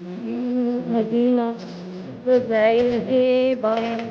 Medina, the Zaire, by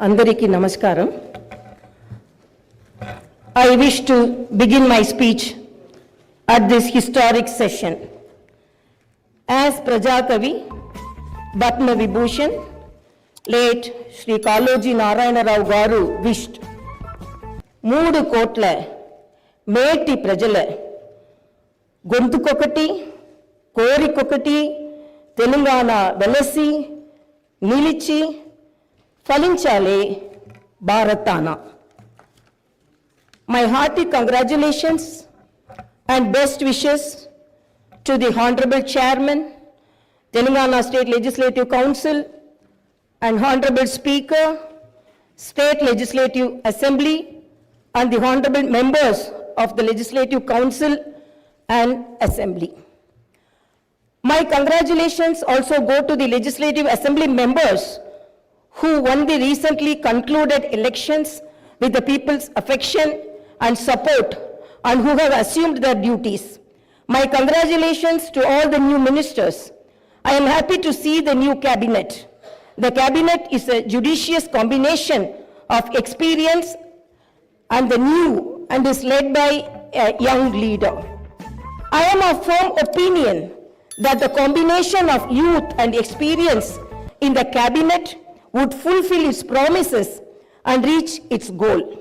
Andariki Namaskaram. I wish to begin my speech at this historic session. As Prajakavi, Batma Vibhushan, late Shri Kaloji Narayana Rao Garu wished, Moodu Kotla, Meti Prajala, Gontukokati, Kori Kokati, Telangana Velasi, Nilichi, Falinchale, Bharatana. My hearty congratulations and best wishes to the Honorable Chairman, Telangana State Legislative Council, and Honorable Speaker, State Legislative Assembly, and the Honorable Members of the Legislative Council and Assembly. My congratulations also go to the Legislative Assembly members who won the recently concluded elections with the people's affection and support and who have assumed their duties. My congratulations to all the new ministers. I am happy to see the new cabinet. The cabinet is a judicious combination of experience and the new and is led by a young leader. I am of firm opinion that the combination of youth and experience in the cabinet would fulfill its promises and reach its goal.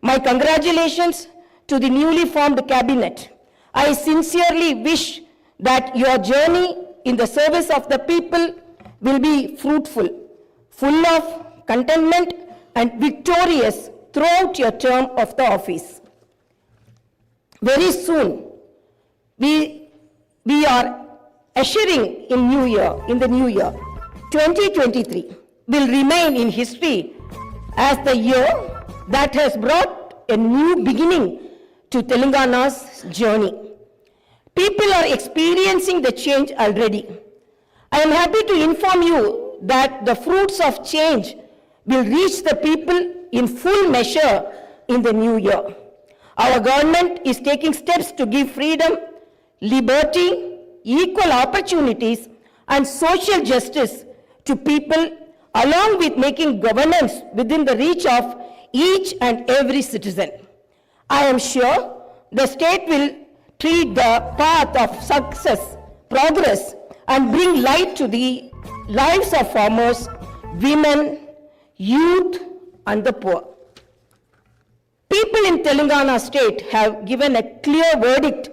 My congratulations to the newly formed cabinet. I sincerely wish that your journey in the service of the people will be fruitful, full of contentment and victorious throughout your term of the office. Very soon, we are ushering in the new year. 2023 will remain in history as the year that has brought a new beginning to Telangana's journey. People are experiencing the change already. I am happy to inform you that the fruits of change will reach the people in full measure in the new year. Our government is taking steps to give freedom, liberty, equal opportunities, and social justice to people, along with making governance within the reach of each and every citizen. I am sure the state will tread the path of success, progress, and bring light to the lives of farmers, women, youth, and the poor. People in Telangana state have given a clear verdict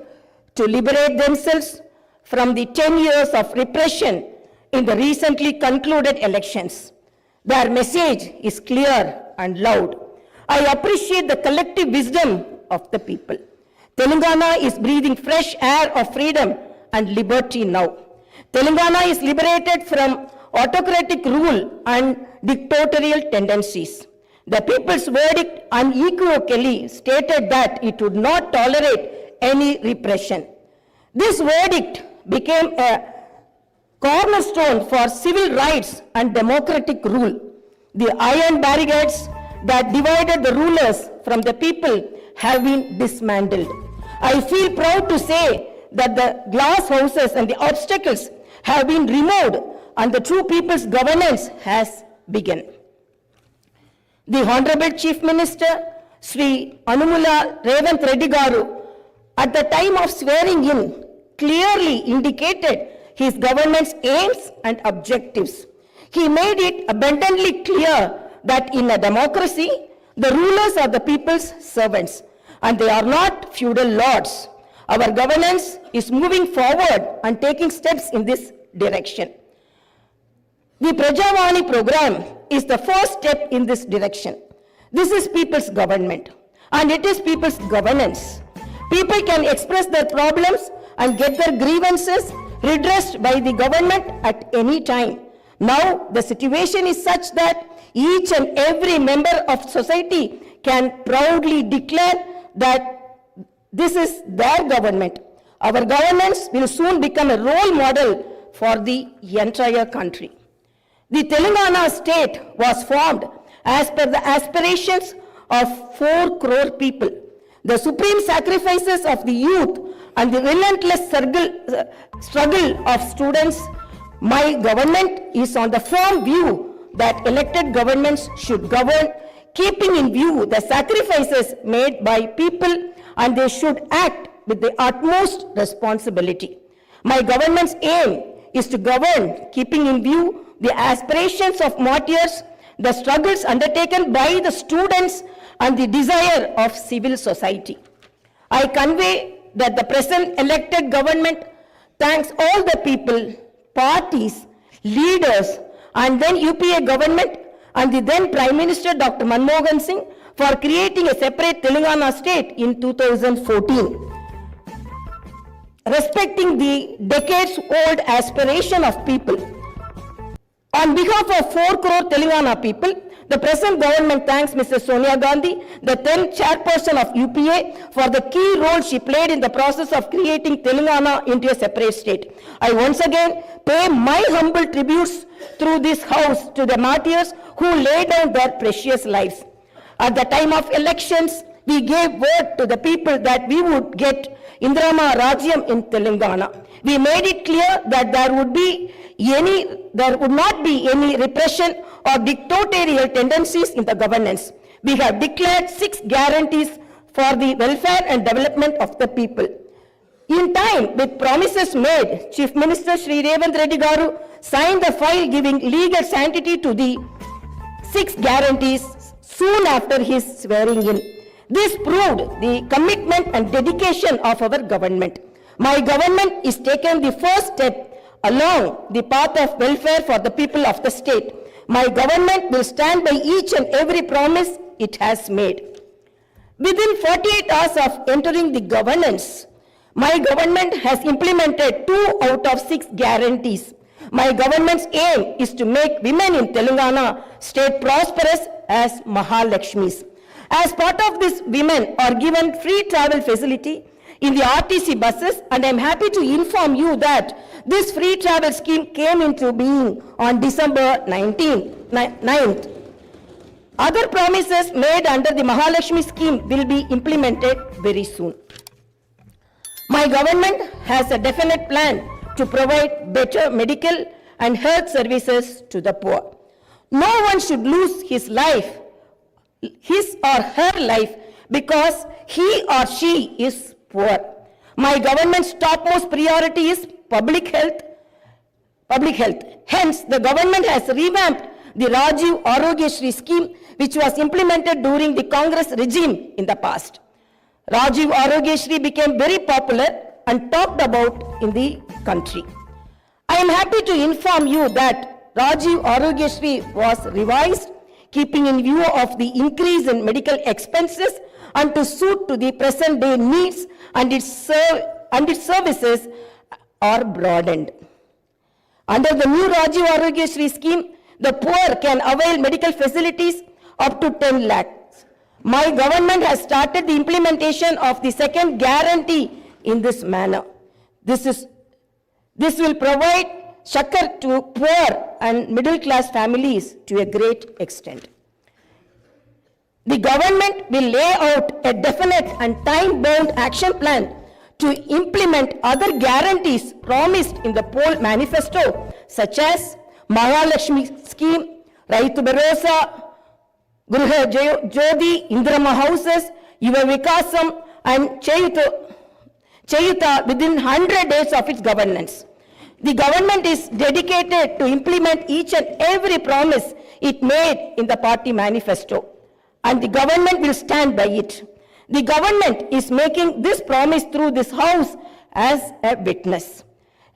to liberate themselves from the 10 years of repression in the recently concluded elections. Their message is clear and loud. I appreciate the collective wisdom of the people. Telangana is breathing fresh air of freedom and liberty now. Telangana is liberated from autocratic rule and dictatorial tendencies. The people's verdict unequivocally stated that it would not tolerate any repression. This verdict became a cornerstone for civil rights and democratic rule. The iron barricades that divided the rulers from the people have been dismantled. I feel proud to say that the glass houses and the obstacles have been removed and the true people's governance has begun. The Honorable Chief Minister, Sri Anumula Revanth Reddy Garu, at the time of swearing in, clearly indicated his government's aims and objectives. He made it abundantly clear that in a democracy, the rulers are the people's servants and they are not feudal lords. Our governance is moving forward and taking steps in this direction. The Prajavani program is the first step in this direction. This is people's government and it is people's governance. People can express their problems and get their grievances redressed by the government at any time. Now the situation is such that each and every member of society can proudly declare that this is their government. Our governance will soon become a role model for the entire country. The Telangana state was formed as per the aspirations of 4 crore people. The supreme sacrifices of the youth and the relentless struggle of students, my government is on the firm view that elected governments should govern, keeping in view the sacrifices made by people, and they should act with the utmost responsibility. My government's aim is to govern, keeping in view the aspirations of martyrs, the struggles undertaken by the students, and the desire of civil society. I convey that the present elected government thanks all the people, parties, leaders, and then UPA government and the then Prime Minister Dr. Manmohan Singh for creating a separate Telangana state in 2014. Respecting the decades-old aspiration of people. On behalf of 4 crore Telangana people, the present government thanks Mrs. Sonia Gandhi, the then chairperson of UPA, for the key role she played in the process of creating Telangana into a separate state. I once again pay my humble tributes through this house to the martyrs who laid down their precious lives. At the time of elections, we gave word to the people that we would get Indrama Rajyam in Telangana. We made it clear that there would not be any repression or dictatorial tendencies in the governance. We have declared 6 guarantees for the welfare and development of the people. In time, with promises made, Chief Minister Sri Revanth Reddy Garu signed the file giving legal sanctity to the 6 guarantees soon after his swearing in. This proved the commitment and dedication of our government. My government is taking the first step along the path of welfare for the people of the state. My government will stand by each and every promise it has made. Within 48 hours of entering the governance, my government has implemented 2 out of 6 guarantees. My government's aim is to make women in Telangana state prosperous as Mahalakshmis. As part of this, women are given free travel facility in the RTC buses, and I am happy to inform you that this free travel scheme came into being on December 9th. Other promises made under the Mahalakshmi scheme will be implemented very soon. My government has a definite plan to provide better medical and health services to the poor. No one should lose his or her life because he or she is poor. My government's topmost priority is public health. Hence, the government has revamped the Rajiv Arogyasri scheme, which was implemented during the Congress regime in the past. Rajiv Arogyasri became very popular and talked about in the country. I am happy to inform you that Rajiv Arogyasri was revised, keeping in view of the increase in medical expenses and to suit to the present day needs, and its services are broadened. Under the new Rajiv Arogyasri scheme, the poor can avail medical facilities up to 10 lakhs. My government has started the implementation of the second guarantee in this manner. This will provide succor to poor and middle class families to a great extent. The government will lay out a definite and time-bound action plan to implement other guarantees promised in the poll manifesto, such as Mahalakshmi scheme, Raitu Bharosa, Gruha Jyoti, Indrama houses, Yuva Vikasam, and Chayuta within 100 days of its governance. The government is dedicated to implement each and every promise it made in the party manifesto, and the government will stand by it. The government is making this promise through this house as a witness.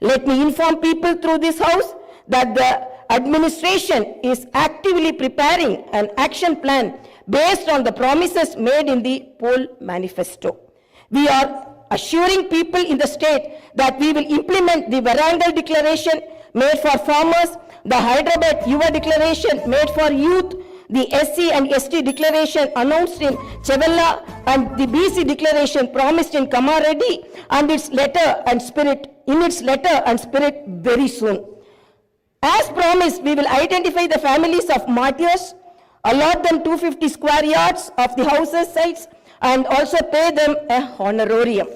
Let me inform people through this house that the administration is actively preparing an action plan based on the promises made in the poll manifesto. We are assuring people in the state that we will implement the Varangal declaration made for farmers, the Hyderabad Yuva declaration made for youth, the SC and ST declaration announced in Chevella, and the BC declaration promised in Kamareddy, and its letter and spirit very soon. As promised, we will identify the families of martyrs, allot them 250 square yards of the houses sites, and also pay them a honorarium.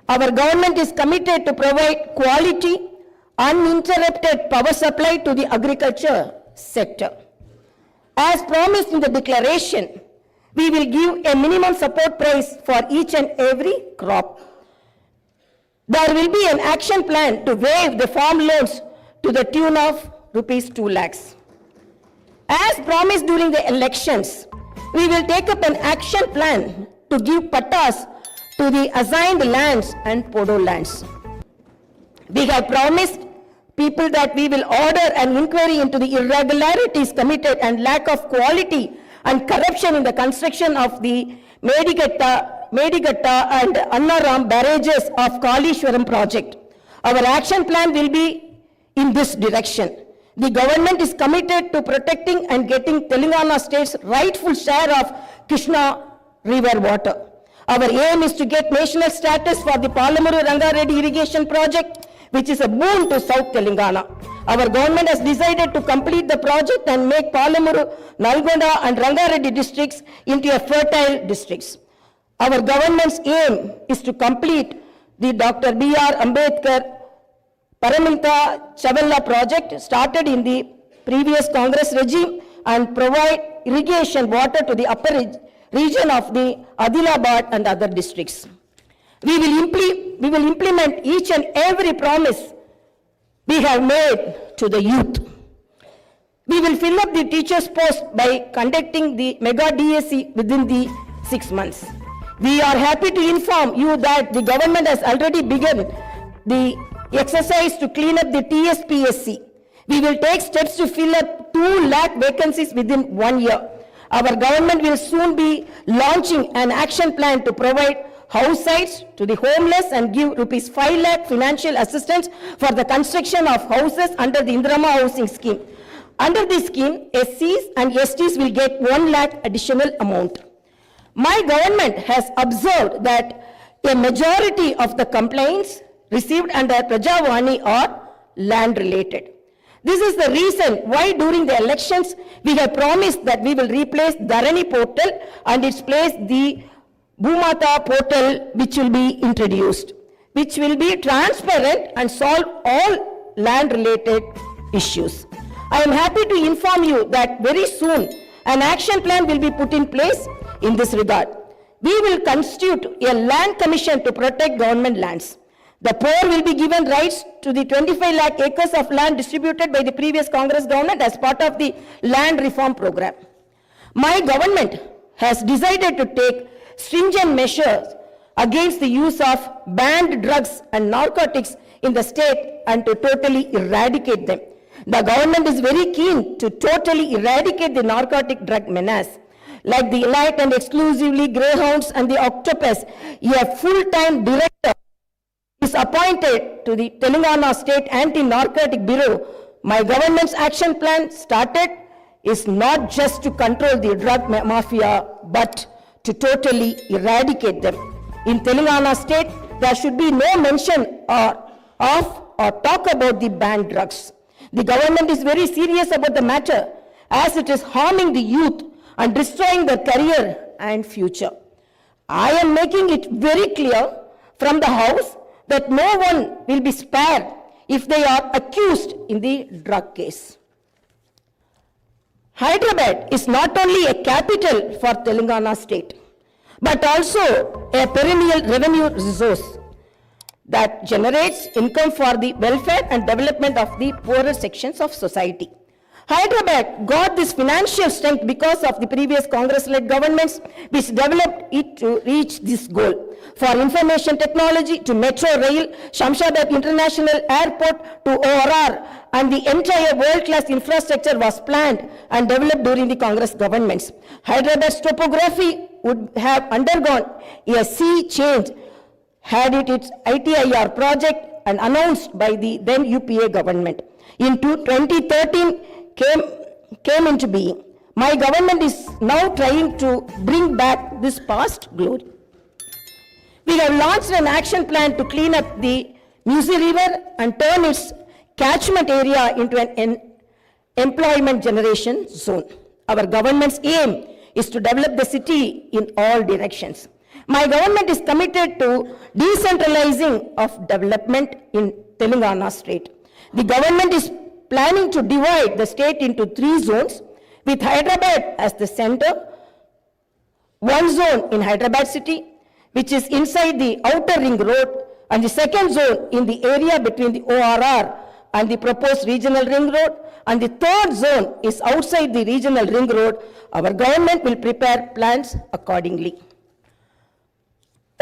Our government is committed to provide quality, uninterrupted power supply to the agriculture sector. As promised in the declaration, we will give a minimum support price for each and every crop. There will be an action plan to waive the farm loans to the tune of rupees 2 lakhs. As promised during the elections, we will take up an action plan to give pattas to the assigned lands and podo lands. We have promised people that we will order an inquiry into the irregularities committed and lack of quality and corruption in the construction of the Medigatta and Annaram barrages of Kalishwaram project. Our action plan will be in this direction. The government is committed to protecting and getting Telangana state's rightful share of Krishna river water. Our aim is to get national status for the Palamuru Rangareddy irrigation project, which is a boon to South Telangana. Our government has decided to complete the project and make Palamuru, Nalgonda and Rangareddy districts into a fertile districts. Our government's aim is to complete the Dr. B.R. Ambedkar Paramilta Chavella project started in the previous Congress regime and provide irrigation water to the upper region of the Adilabad and other districts. We will implement each and every promise we have made to the youth. We will fill up the teachers' post by conducting the mega DSC within the 6 months. We are happy to inform you that the government has already begun the exercise to clean up the TSPSC. We will take steps to fill up 2 lakh vacancies within 1 year. Our government will soon be launching an action plan to provide house sites to the homeless and give rupees 5 lakh financial assistance for the construction of houses under the Indrama housing scheme. Under this scheme, SCs and STs will get 1 lakh additional amount. My government has observed that a majority of the complaints received under Prajavani are land related. This is the reason why during the elections we have promised that we will replace Dharani portal and its place the Bhumata portal, which will be introduced, which will be transparent and solve all land related issues. I am happy to inform you that very soon an action plan will be put in place in this regard. We will constitute a land commission to protect government lands. The poor will be given rights to the 25 lakh acres of land distributed by the previous Congress government as part of the land reform program. My government has decided to take stringent measures against the use of banned drugs and narcotics in the state and to totally eradicate them. The government is very keen to totally eradicate the narcotic drug menace. Like the elite and exclusively greyhounds and the octopus, a full-time director is appointed to the Telangana State Anti-Narcotic Bureau. My government's action plan started is not just to control the drug mafia, but to totally eradicate them. In Telangana State, there should be no mention of or talk about the banned drugs. The government is very serious about the matter as it is harming the youth and destroying their career and future. I am making it very clear from the house that no one will be spared if they are accused in the drug case. Hyderabad is not only a capital for Telangana state, but also a perennial revenue resource that generates income for the welfare and development of the poorer sections of society. Hyderabad got this financial strength because of the previous Congress-led governments which developed it to reach this goal. For information technology to metro rail, Shamshabad International Airport to ORR, and the entire world-class infrastructure was planned and developed during the Congress governments. Hyderabad's topography would have undergone a sea change had it its ITIR project and announced by the then UPA government. In 2013 came into being. My government is now trying to bring back this past glory. We have launched an action plan to clean up the Musi River and turn its catchment area into an employment generation zone. Our government's aim is to develop the city in all directions. My government is committed to decentralizing of development in Telangana state. The government is planning to divide the state into 3 zones with Hyderabad as the center. One zone in Hyderabad city, which is inside the outer ring road, and the second zone in the area between the ORR and the proposed regional ring road, and the third zone is outside the regional ring road. Our government will prepare plans accordingly.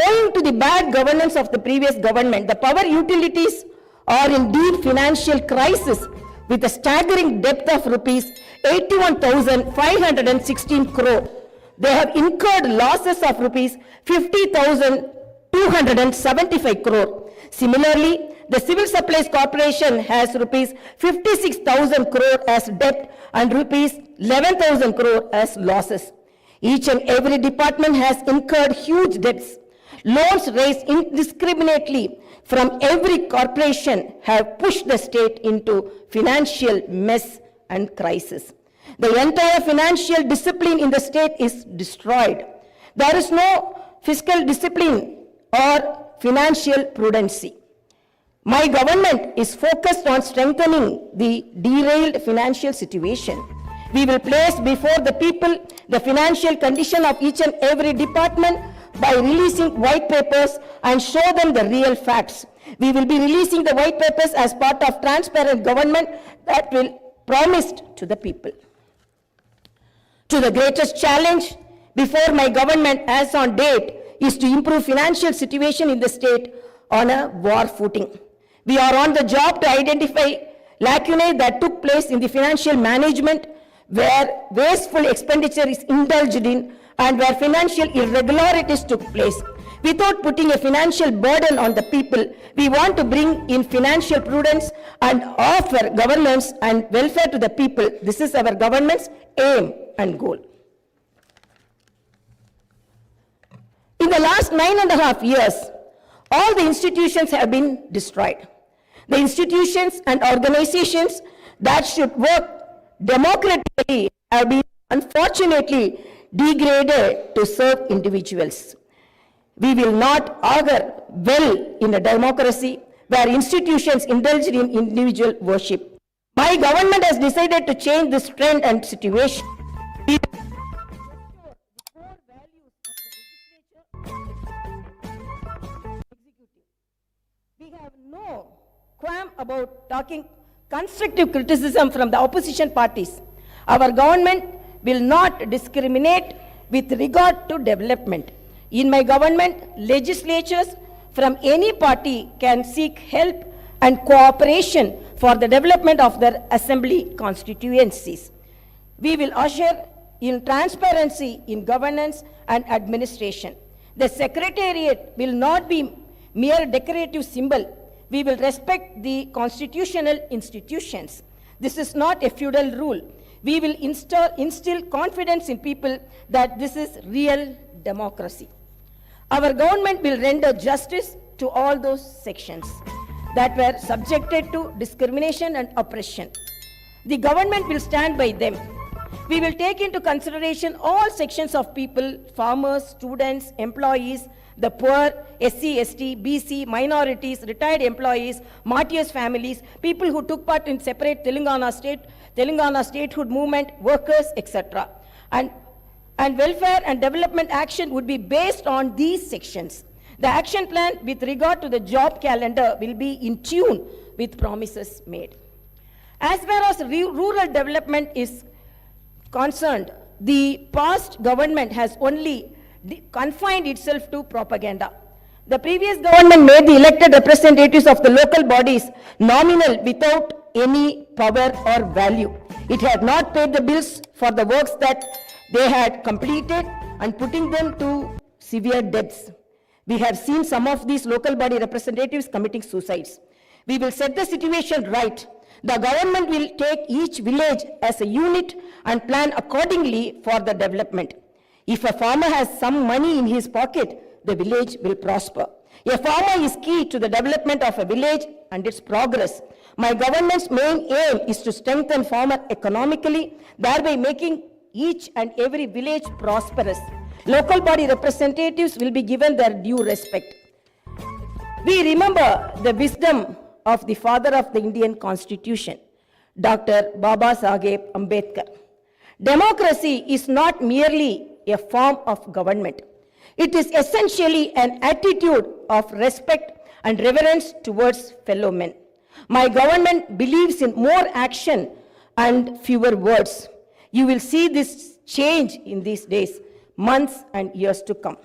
Owing to the bad governance of the previous government, the power utilities are in deep financial crisis with a staggering debt of rupees 81,516 crore. They have incurred losses of rupees 50,275 crore. Similarly, the Civil Supplies Corporation has rupees 56,000 crore as debt and rupees 11,000 crore as losses. Each and every department has incurred huge debts. Loans raised indiscriminately from every corporation have pushed the state into financial mess and crisis. The entire financial discipline in the state is destroyed. There is no fiscal discipline or financial prudency. My government is focused on strengthening the derailed financial situation. We will place before the people the financial condition of each and every department by releasing white papers and show them the real facts. We will be releasing the white papers as part of transparent government that will promised to the people. To the greatest challenge before my government as on date is to improve financial situation in the state on a war footing. We are on the job to identify lacunae that took place in the financial management where wasteful expenditure is indulged in and where financial irregularities took place. Without putting a financial burden on the people, we want to bring in financial prudence and offer governance and welfare to the people. This is our government's aim and goal. In the last 9.5 years, all the institutions have been destroyed. The institutions and organizations that should work democratically have been unfortunately degraded to serve individuals. We will not augur well in a democracy where institutions indulge in individual worship. My government has decided to change this trend and situation. We will ensure the core values of the legislature. We have no qualm about talking constructive criticism from the opposition parties. Our government will not discriminate with regard to development. In my government, legislatures from any party can seek help and cooperation for the development of their assembly constituencies. We will usher in transparency in governance and administration. The secretariat will not be mere decorative symbol. We will respect the constitutional institutions. This is not a feudal rule. We will instill confidence in people that this is real democracy. Our government will render justice to all those sections that were subjected to discrimination and oppression. The government will stand by them. We will take into consideration all sections of people, farmers, students, employees, the poor, SC, ST, BC, minorities, retired employees, martyrs' families, people who took part in separate Telangana statehood movement, workers, etc. And welfare and development action would be based on these sections. The action plan with regard to the job calendar will be in tune with promises made. As far as rural development is concerned, the past government has only confined itself to propaganda. The previous government made the elected representatives of the local bodies nominal without any power or value. It had not paid the bills for the works that they had completed and putting them to severe debts. We have seen some of these local body representatives committing suicides. We will set the situation right. The government will take each village as a unit and plan accordingly for the development. If a farmer has some money in his pocket, the village will prosper. A farmer is key to the development of a village and its progress. My government's main aim is to strengthen farmer economically, thereby making each and every village prosperous. Local body representatives will be given their due respect. We remember the wisdom of the father of the Indian Constitution, Dr. Baba Saheb Ambedkar. Democracy is not merely a form of government. It is essentially an attitude of respect and reverence towards fellow men. My government believes in more action and fewer words. You will see this change in these days, months and years to come.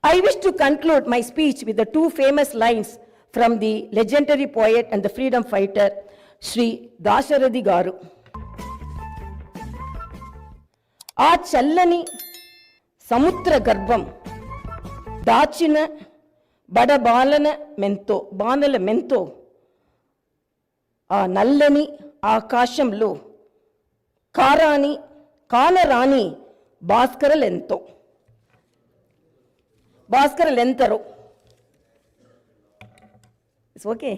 I wish to conclude my speech with the two famous lines from the legendary poet and the freedom fighter, Sri Dasharathy Garu. ఆ చల్లని సముద్ర గర్భం దాచిన బడబాలన మెంతో బాణల మెంతో ఆ నల్లని ఆకాశంలో కానరాని భాస్కరలెంతరో. It's okay.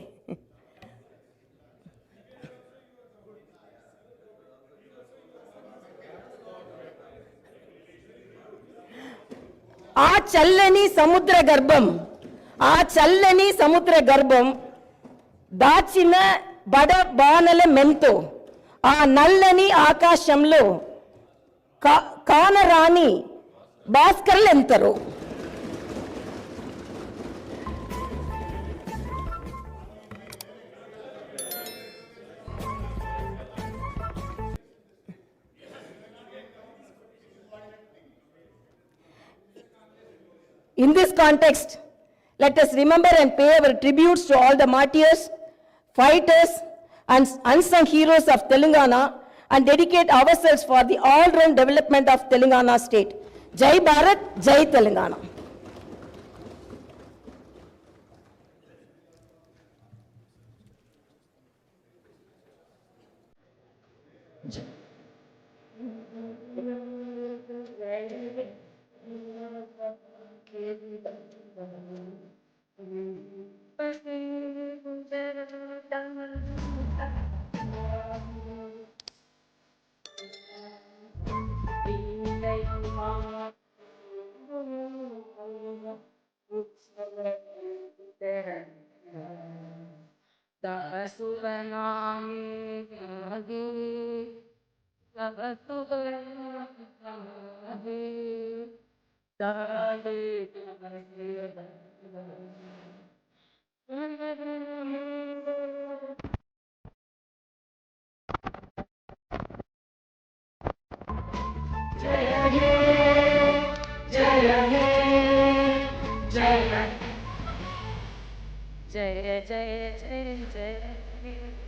ఆ చల్లని సముద్ర గర్భం దాచిన బడబానల మెంతో ఆ నల్లని ఆకాశంలో కానరాని భాస్కరులెంతరో. In this context, let us remember and pay our tributes to all the martyrs, fighters, and unsung heroes of Telangana and dedicate ourselves for the all-round development of Telangana state. Jai Bharat, Jai Telangana. Jai Jai Jai Jai.